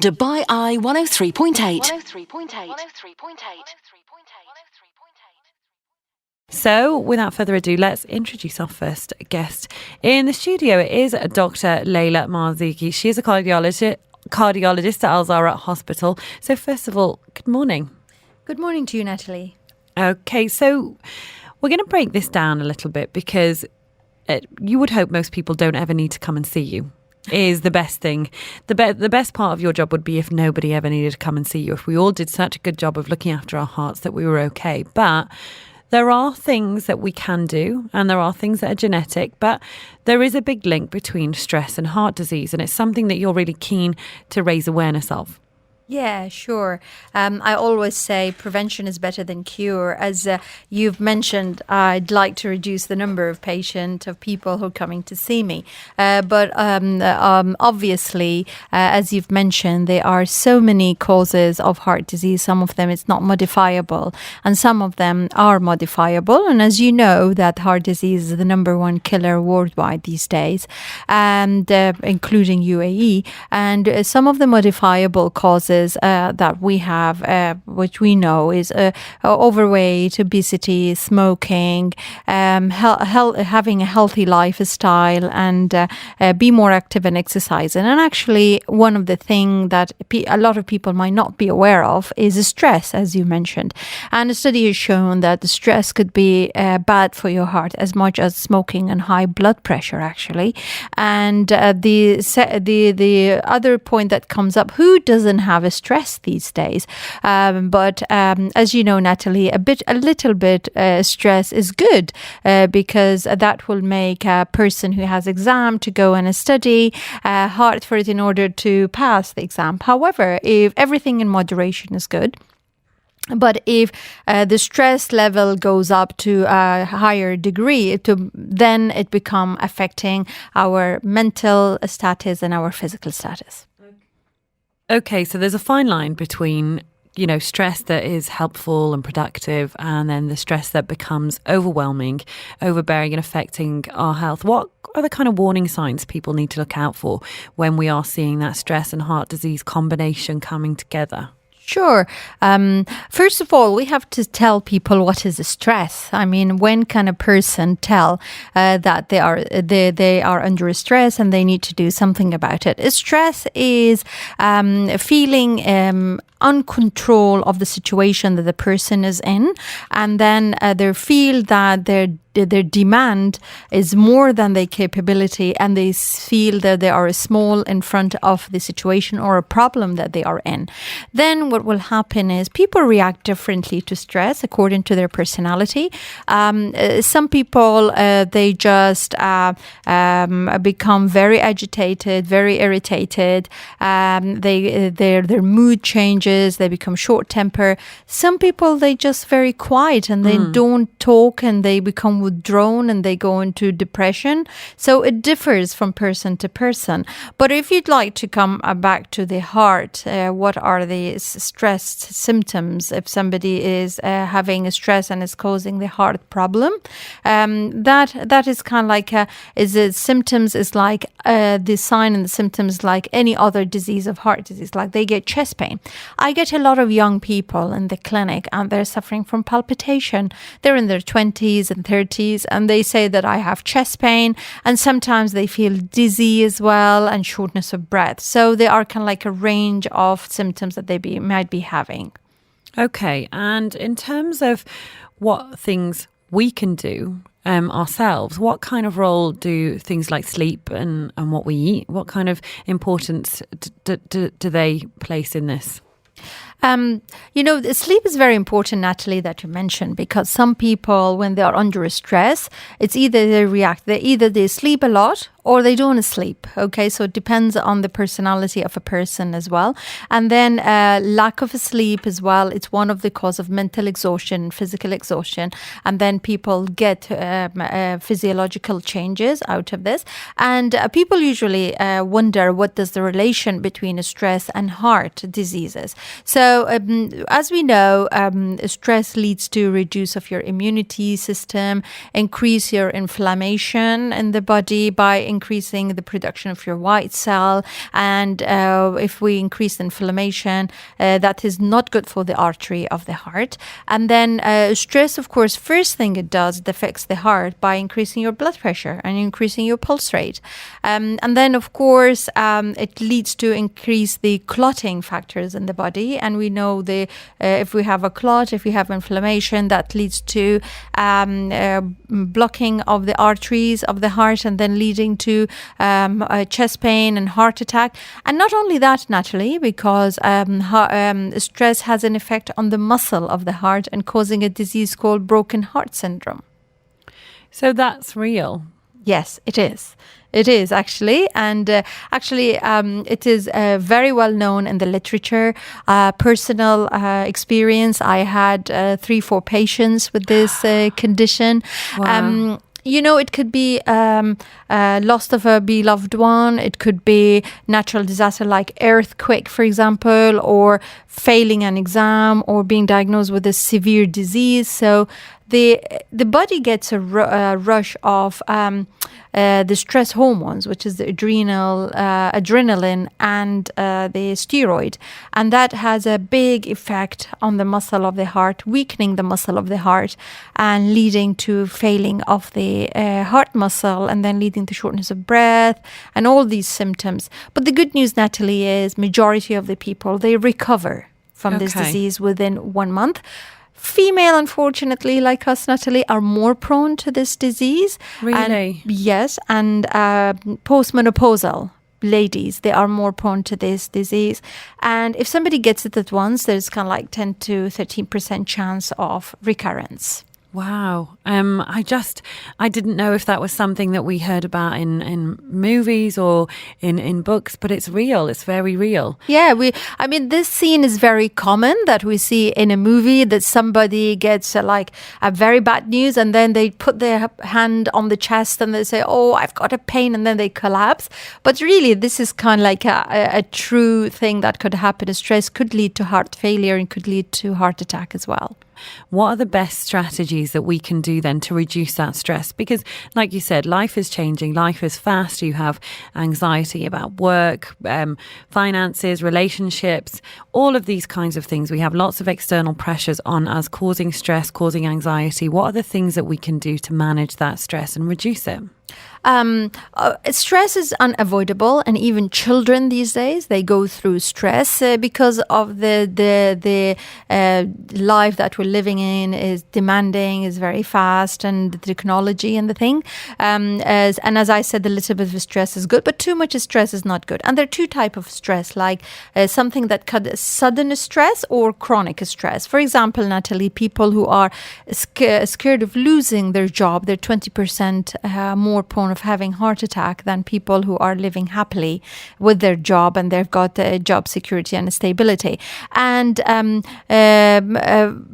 Dubai Eye 103.8. So, without further ado, let's introduce our first guest. In the studio is Dr. Layla Marzooqi. She is a cardiologist at Al Zahra Hospital. So, first of all, good morning. Good morning to you, Natalie. Okay, so we're going to break this down a little bit because you would hope most people don't ever need to come and see you. Is the best thing. The best part of your job would be if nobody ever needed to come and see you. If we all did such a good job of looking after our hearts that we were okay. But there are things that we can do and there are things that are genetic, but there is a big link between stress and heart disease, and it's something that you're really keen to raise awareness of. Yeah, sure. I always say prevention is better than cure. As you've mentioned, I'd like to reduce the number of people who are coming to see me. But obviously, as you've mentioned, there are so many causes of heart disease. Some of them it's not modifiable, and some of them are modifiable. And as you know, that heart disease is the number one killer worldwide these days, and including UAE. And some of the modifiable causes that we have, which we know is overweight, obesity, smoking, having a healthy lifestyle, and be more active and exercising. And actually, one of the things that a lot of people might not be aware of is stress, as you mentioned. And a study has shown that the stress could be bad for your heart as much as smoking and high blood pressure, actually. And the other point that comes up: who doesn't have a stress these days? But as you know, Natalie, a little bit stress is good because that will make a person who has exam to go and study hard for it in order to pass the exam. However, if everything in moderation is good, but if the stress level goes up to a higher degree, then it becomes affecting our mental status and our physical status. Okay, so there's a fine line between, stress that is helpful and productive, and then the stress that becomes overwhelming, overbearing, and affecting our health. What are the kind of warning signs people need to look out for when we are seeing that stress and heart disease combination coming together? Sure. First of all, we have to tell people what is stress. I mean, when can a person tell that they are under stress and they need to do something about it? Stress is feeling uncontrol of the situation that the person is in, and then they feel that their demand is more than their capability, and they feel that they are small in front of the situation or a problem that they are in. Then what will happen is people react differently to stress according to their personality. Some people, they just become very agitated, very irritated. Their mood changes. They become short temper. Some people, they just very quiet and they don't talk, and they become withdrawn and they go into depression. So it differs from person to person. But if you'd like to come back to the heart, what are the stress symptoms? If somebody is having a stress and is causing the heart problem, that is kind of like symptoms is like the sign and the symptoms like any other disease of heart disease, like they get chest pain. I get a lot of young people in the clinic and they're suffering from palpitation. They're in their 20s and 30s and they say that I have chest pain, and sometimes they feel dizzy as well and shortness of breath. So they are kind of like a range of symptoms that they might be having. Okay, and in terms of what things we can do ourselves, what kind of role do things like sleep and what we eat, what kind of importance do they place in this? Sleep is very important, Natalie, that you mentioned, because some people, when they are under stress, it's either they sleep a lot or they don't sleep. Okay, so it depends on the personality of a person as well. And then lack of sleep as well. It's one of the cause of mental exhaustion, physical exhaustion. And then people get physiological changes out of this. And people usually wonder what does the relation between stress and heart diseases. So So as we know, stress leads to reduce of your immunity system, increase your inflammation in the body by increasing the production of your white cell. And if we increase inflammation, that is not good for the artery of the heart. And then stress, of course, first thing it does, it affects the heart by increasing your blood pressure and increasing your pulse rate. And then, of course, it leads to increase the clotting factors in the body. And we know if we have a clot, if we have inflammation, that leads to blocking of the arteries of the heart and then leading to chest pain and heart attack. And not only that, Natalie, because stress has an effect on the muscle of the heart and causing a disease called broken heart syndrome. So that's real. Yes, it is. It is actually. And it is very well known in the literature. Personal experience, I had 3-4 patients with this condition. Wow. It could be loss of a beloved one. It could be natural disaster like earthquake, for example, or failing an exam or being diagnosed with a severe disease. So the body gets a rush of the stress hormones, which is the adrenaline and the steroid. And that has a big effect on the muscle of the heart, weakening the muscle of the heart and leading to failing of the heart muscle and then leading to shortness of breath and all these symptoms. But the good news, Natalie, is majority of the people, they recover from this disease within 1 month. Female, unfortunately, like us, Natalie, are more prone to this disease. Really? Yes, and postmenopausal ladies, they are more prone to this disease. And if somebody gets it at once, there's kind of like 10 to 13% chance of recurrence. Wow. I didn't know if that was something that we heard about in movies or in books, but it's real. It's very real. Yeah, this scene is very common that we see in a movie that somebody gets like a very bad news and then they put their hand on the chest and they say, oh, I've got a pain, and then they collapse. But really, this is kind of like a true thing that could happen. Stress could lead to heart failure and could lead to heart attack as well. What are the best strategies that we can do then to reduce that stress? Because like you said, life is changing, life is fast. You have anxiety about work, finances, relationships, all of these kinds of things. We have lots of external pressures on us causing stress, causing anxiety. What are the things that we can do to manage that stress and reduce it? Stress is unavoidable, and even children these days, they go through stress because of the life that we're living in is demanding, is very fast, and the technology and the thing. As I said, a little bit of stress is good, but too much stress is not good. And there are two types of stress, like something that could sudden stress or chronic stress. For example, Natalie, people who are scared of losing their job, they're 20% more prone of having heart attack than people who are living happily with their job and they've got job security and stability. And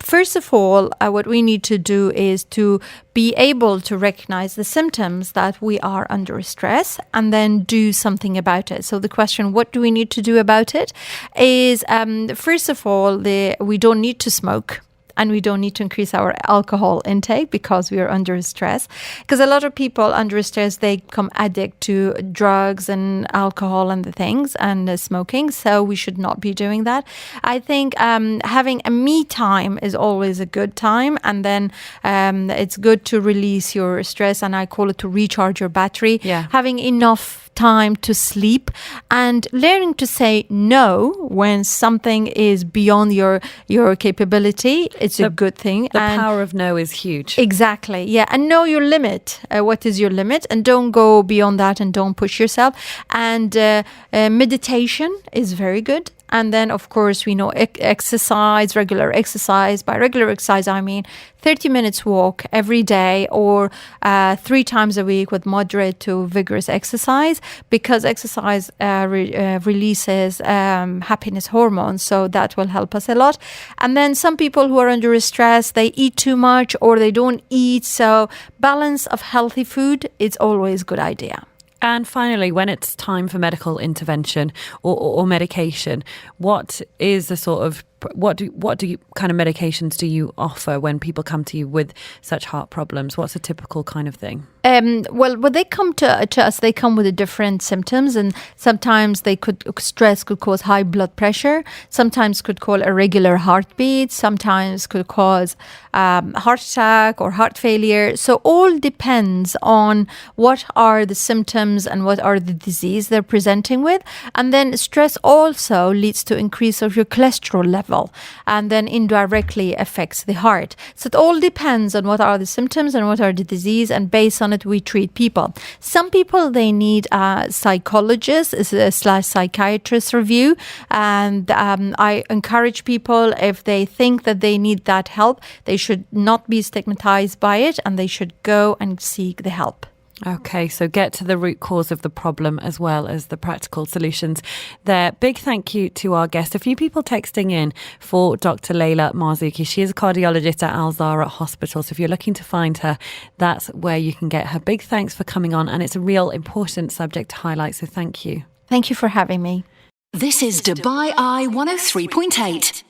first of all, what we need to do is to be able to recognize the symptoms that we are under stress and then do something about it. So the question, what do we need to do about it, is first of all, we don't need to smoke. And we don't need to increase our alcohol intake because we are under stress. Because a lot of people under stress, they become addict to drugs and alcohol and the things and smoking. So we should not be doing that. I think having a me time is always a good time. And then it's good to release your stress. And I call it to recharge your battery. Yeah. Having enough time to sleep and learning to say no when something is beyond your capability. It's a good thing. The power of no is huge. Exactly. Yeah. And know your limit. What is your limit? And don't go beyond that and don't push yourself. And meditation is very good. And then, of course, we know exercise, regular exercise. By regular exercise, I mean 30 minutes walk every day or 3 times a week with moderate to vigorous exercise, because exercise releases happiness hormones. So that will help us a lot. And then some people who are under stress, they eat too much or they don't eat. So balance of healthy food is always a good idea. And finally, when it's time for medical intervention or medication, what is the sort of what do you kind of medications do you offer when people come to you with such heart problems? What's a typical kind of thing? Well, when they come to us, they come with the different symptoms, and sometimes stress could cause high blood pressure. Sometimes could cause irregular heartbeat. Sometimes could cause heart attack or heart failure. So all depends on what are the symptoms and what are the disease they're presenting with. And then stress also leads to increase of your cholesterol level, and then indirectly affects the heart. So it all depends on what are the symptoms and what are the disease, and based on it we treat people. Some people, they need a psychologist / psychiatrist review, and I encourage people, if they think that they need that help, they should not be stigmatized by it, and they should go and seek the help. Okay, so get to the root cause of the problem as well as the practical solutions there. Big thank you to our guest. A few people texting in for Dr. Layla Marzooqi. She is a cardiologist at Zahra Hospital. So if you're looking to find her, that's where you can get her. Big thanks for coming on. And it's a real important subject to highlight. So thank you. Thank you for having me. This is Dubai Eye 103.8.